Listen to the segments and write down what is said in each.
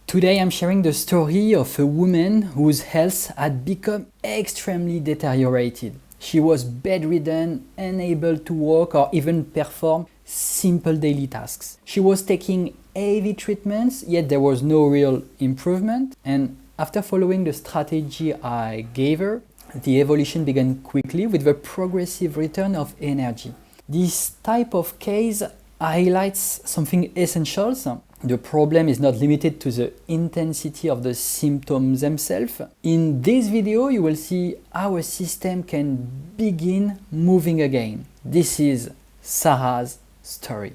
Today I'm sharing the story of a woman whose health had become extremely deteriorated. She was bedridden, unable to walk or even perform simple daily tasks. She was taking heavy treatments, yet there was no real improvement. And after following the strategy I gave her, the evolution began quickly with the progressive return of energy. This type of case highlights something essential. The problem is not limited to the intensity of the symptoms themselves. In this video, you will see how a system can begin moving again. This is Sarah's story.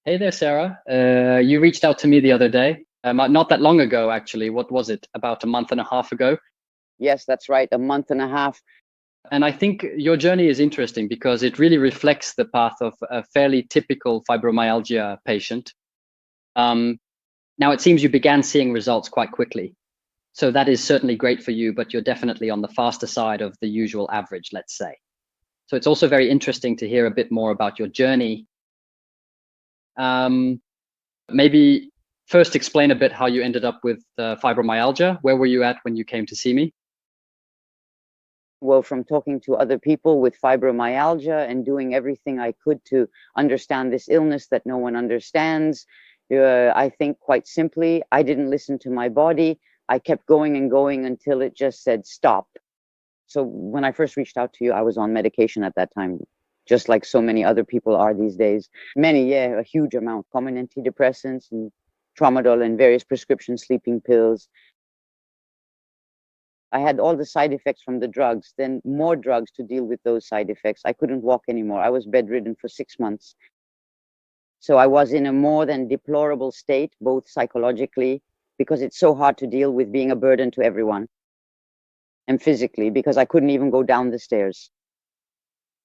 Hey there, Sarah. You reached out to me the other day. Not that long ago, actually. What was it? About a month and a half ago. Yes, that's right. A month and a half. And I think your journey is interesting because it really reflects the path of a fairly typical fibromyalgia patient. Now, it seems you began seeing results quite quickly. So that is certainly great for you, but you're definitely on the faster side of the usual average, let's say. So it's also very interesting to hear a bit more about your journey. Maybe first explain a bit how you ended up with fibromyalgia. Where were you at when you came to see me? Well, from talking to other people with fibromyalgia and doing everything I could to understand this illness that no one understands, I think quite simply, I didn't listen to my body. I kept going and going until it just said stop. So when I first reached out to you, I was on medication at that time, just like so many other people are these days. A huge amount, common antidepressants and tramadol and various prescription sleeping pills. I had all the side effects from the drugs, then more drugs to deal with those side effects. I couldn't walk anymore. I was bedridden for 6 months. So I was in a more than deplorable state, both psychologically, because it's so hard to deal with being a burden to everyone, and physically, because I couldn't even go down the stairs.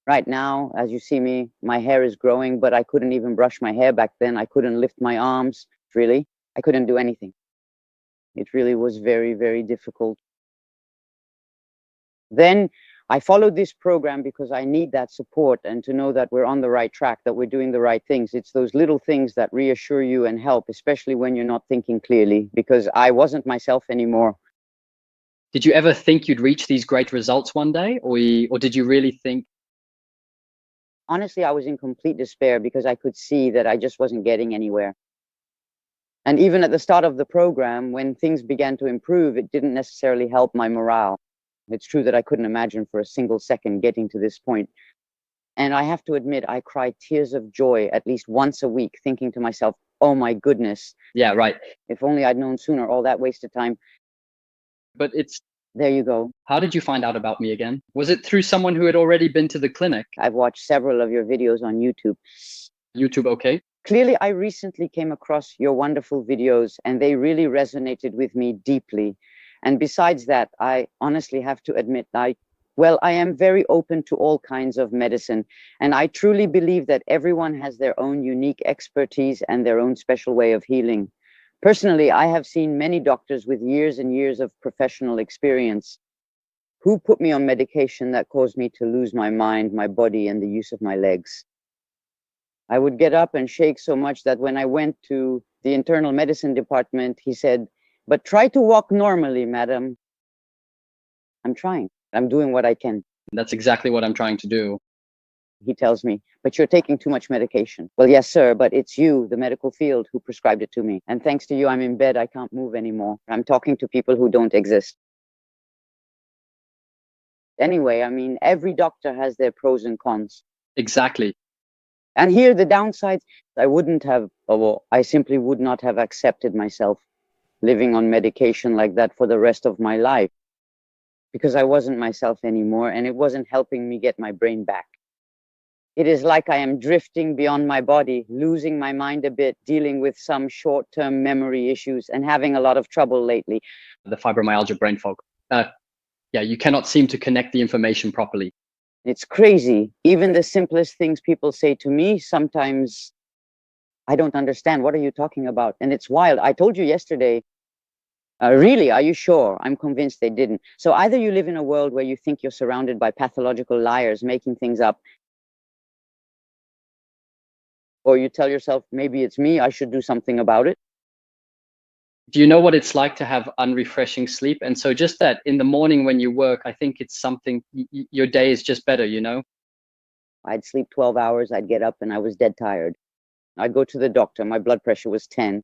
Right now, as you see me, my hair is growing, but I couldn't even brush my hair back then. I couldn't lift my arms, really. I couldn't do anything. It really was very, very difficult. Then I followed this program because I need that support and to know that we're on the right track, that we're doing the right things. It's those little things that reassure you and help, especially when you're not thinking clearly, because I wasn't myself anymore. Did you ever think you'd reach these great results one day, or did you really think? Honestly, I was in complete despair because I could see that I just wasn't getting anywhere. And even at the start of the program, when things began to improve, it didn't necessarily help my morale. It's true that I couldn't imagine for a single second getting to this point. And I have to admit, I cry tears of joy at least once a week, thinking to myself, oh my goodness. Yeah, right. If only I'd known sooner, all that wasted time. But there you go. How did you find out about me again? Was it through someone who had already been to the clinic? I've watched several of your videos on YouTube. YouTube, okay. Clearly, I recently came across your wonderful videos and they really resonated with me deeply. And besides that, I honestly have to admit, I am very open to all kinds of medicine. And I truly believe that everyone has their own unique expertise and their own special way of healing. Personally, I have seen many doctors with years and years of professional experience who put me on medication that caused me to lose my mind, my body, and the use of my legs. I would get up and shake so much that when I went to the internal medicine department, he said, "But try to walk normally, madam." I'm trying. I'm doing what I can. That's exactly what I'm trying to do. He tells me, "But you're taking too much medication." Well, yes, sir, but it's you, the medical field, who prescribed it to me. And thanks to you, I'm in bed. I can't move anymore. I'm talking to people who don't exist. Anyway, I mean, every doctor has their pros and cons. Exactly. And here, the downsides, I simply would not have accepted myself living on medication like that for the rest of my life, because I wasn't myself anymore and it wasn't helping me get my brain back. It is like I am drifting beyond my body, losing my mind a bit, dealing with some short-term memory issues and having a lot of trouble lately. The fibromyalgia brain fog. You cannot seem to connect the information properly. It's crazy. Even the simplest things people say to me, sometimes I don't understand. What are you talking about? And it's wild. I told you yesterday, really, are you sure? I'm convinced they didn't. So either you live in a world where you think you're surrounded by pathological liars making things up, or you tell yourself, maybe it's me, I should do something about it. Do you know what it's like to have unrefreshing sleep? And so just that in the morning when you work, I think it's something, your day is just better, you know? I'd sleep 12 hours, I'd get up and I was dead tired. I'd go to the doctor, my blood pressure was 10.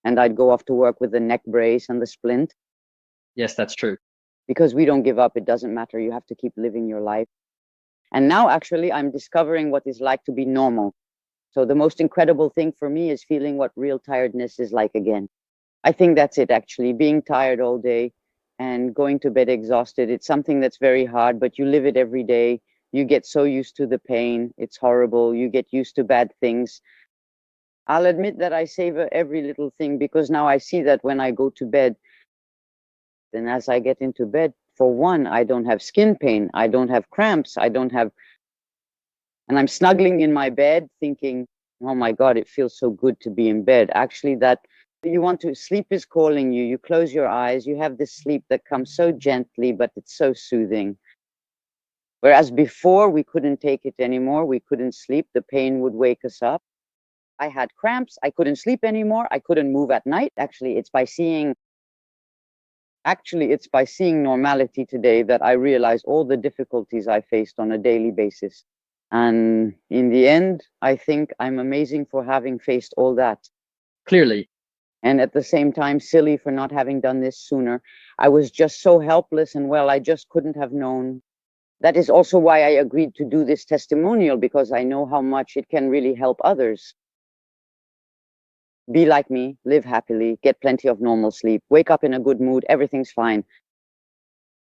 And I'd go off to work with the neck brace and the splint. Yes, that's true. Because we don't give up, it doesn't matter. You have to keep living your life. And now actually I'm discovering what it's like to be normal. So the most incredible thing for me is feeling what real tiredness is like again. I think that's it actually, being tired all day and going to bed exhausted. It's something that's very hard, but you live it every day. You get so used to the pain. It's horrible. You get used to bad things. I'll admit that I savor every little thing because now I see that when I go to bed, then as I get into bed, for one, I don't have skin pain. I don't have cramps. And I'm snuggling in my bed thinking, oh my God, it feels so good to be in bed. Actually, that you want to, sleep is calling you. You close your eyes, you have this sleep that comes so gently, but it's so soothing. Whereas before, we couldn't take it anymore. We couldn't sleep. The pain would wake us up. I had cramps. I couldn't sleep anymore. I couldn't move at night. Actually, it's by seeing normality today that I realize all the difficulties I faced on a daily basis. And in the end, I think I'm amazing for having faced all that. Clearly. And at the same time, silly for not having done this sooner. I was just so helpless and well, I just couldn't have known. That is also why I agreed to do this testimonial, because I know how much it can really help others. Be like me, live happily, get plenty of normal sleep, wake up in a good mood, everything's fine.